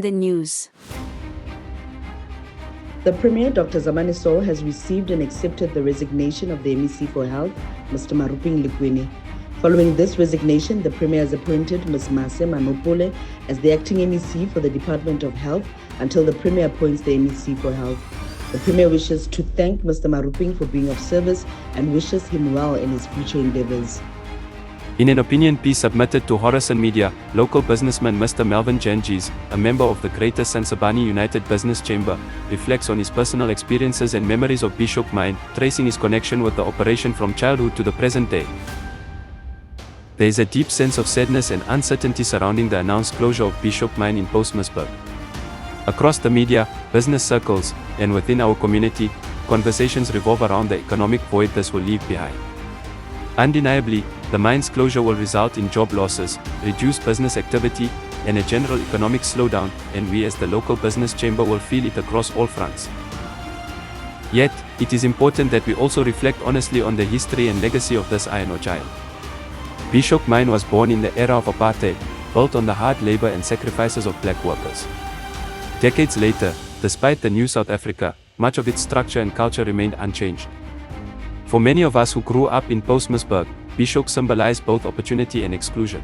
the news. The Premier, Dr. Zamani Soul, has received and accepted the resignation of the MEC for Health, Mr. Maruping Likwini. Following this resignation, the Premier has appointed Ms. Mase Manopole as the acting MEC for the Department of Health until the Premier appoints the MEC for Health. The Premier wishes to thank Mr. Maruping for being of service and wishes him well in his future endeavors. In an opinion piece submitted to Horizon Media, local businessman Mr. Melvin Jangis, a member of the Greater Sansabani United Business Chamber, reflects on his personal experiences and memories of Beeshoek Mine, tracing his connection with the operation from childhood to the present day. There is a deep sense of sadness and uncertainty surrounding the announced closure of Beeshoek Mine in Postmasburg. Across the media, business circles, and within our community, conversations revolve around the economic void this will leave behind. Undeniably, the mine's closure will result in job losses, reduced business activity, and a general economic slowdown, and we as the local business chamber will feel it across all fronts. Yet, it is important that we also reflect honestly on the history and legacy of this iron ore giant. Beeshoek Mine was born in the era of apartheid, built on the hard labor and sacrifices of black workers. Decades later, despite the new South Africa, much of its structure and culture remained unchanged. For many of us who grew up in Postmasburg, Beeshoek symbolized both opportunity and exclusion.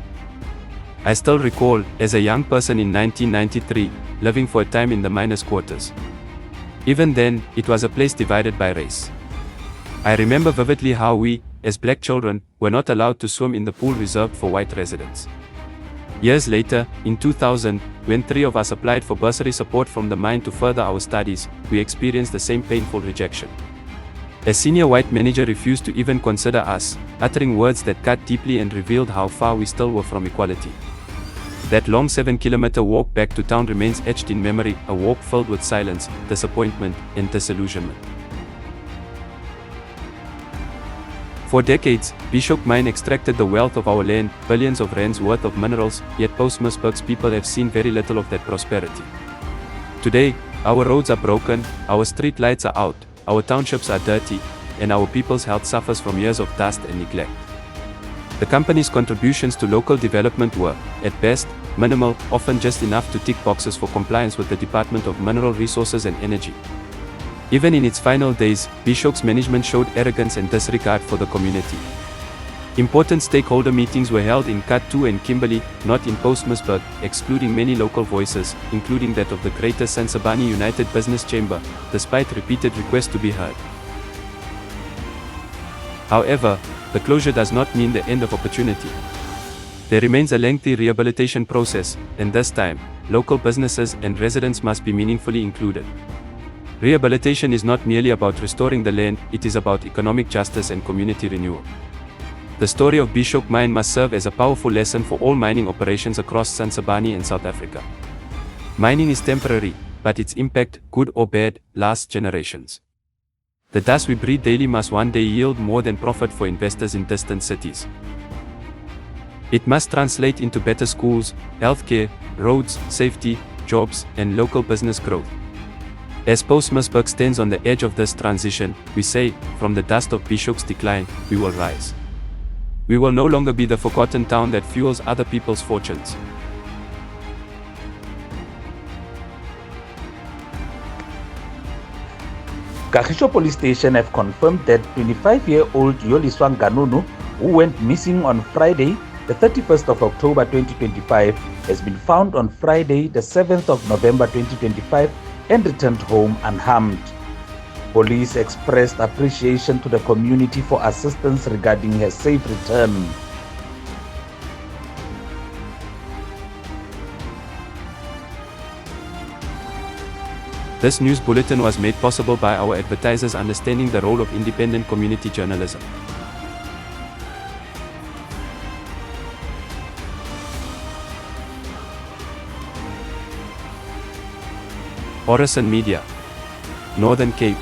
I still recall, as a young person in 1993, living for a time in the miners' quarters. Even then, it was a place divided by race. I remember vividly how we, as black children, were not allowed to swim in the pool reserved for white residents. Years later, in 2000, when 3 of us applied for bursary support from the mine to further our studies, we experienced the same painful rejection. A senior white manager refused to even consider us, uttering words that cut deeply and revealed how far we still were from equality. That long 7-kilometer walk back to town remains etched in memory, a walk filled with silence, disappointment, and disillusionment. For decades, Beeshoek Mine extracted the wealth of our land, billions of rands worth of minerals, yet Postmasburg's people have seen very little of that prosperity. Today, our roads are broken, our street lights are out, our townships are dirty, and our people's health suffers from years of dust and neglect. The company's contributions to local development were, at best, minimal, often just enough to tick boxes for compliance with the Department of Mineral Resources and Energy. Even in its final days, Beeshoek's management showed arrogance and disregard for the community. Important stakeholder meetings were held in Kat 2 and Kimberley, not in Postmasburg, excluding many local voices, including that of the Greater Sansabani United Business Chamber, despite repeated requests to be heard. However, the closure does not mean the end of opportunity. There remains a lengthy rehabilitation process, and this time, local businesses and residents must be meaningfully included. Rehabilitation is not merely about restoring the land, it is about economic justice and community renewal. The story of Beeshoek Mine must serve as a powerful lesson for all mining operations across Sansabani and South Africa. Mining is temporary, but its impact, good or bad, lasts generations. The dust we breathe daily must one day yield more than profit for investors in distant cities. It must translate into better schools, healthcare, roads, safety, jobs, and local business growth. As Postmasburg stands on the edge of this transition, we say, from the dust of Beeshoek's decline, we will rise. We will no longer be the forgotten town that fuels other people's fortunes. Kagiso Police Station have confirmed that 25-year-old Yoliswang Ganunu, who went missing on Friday, the 31st of October 2025, has been found on Friday, the 7th of November 2025, and returned home unharmed. Police expressed appreciation to the community for assistance regarding her safe return. This news bulletin was made possible by our advertisers understanding the role of independent community journalism. Horizon Media, Northern Cape.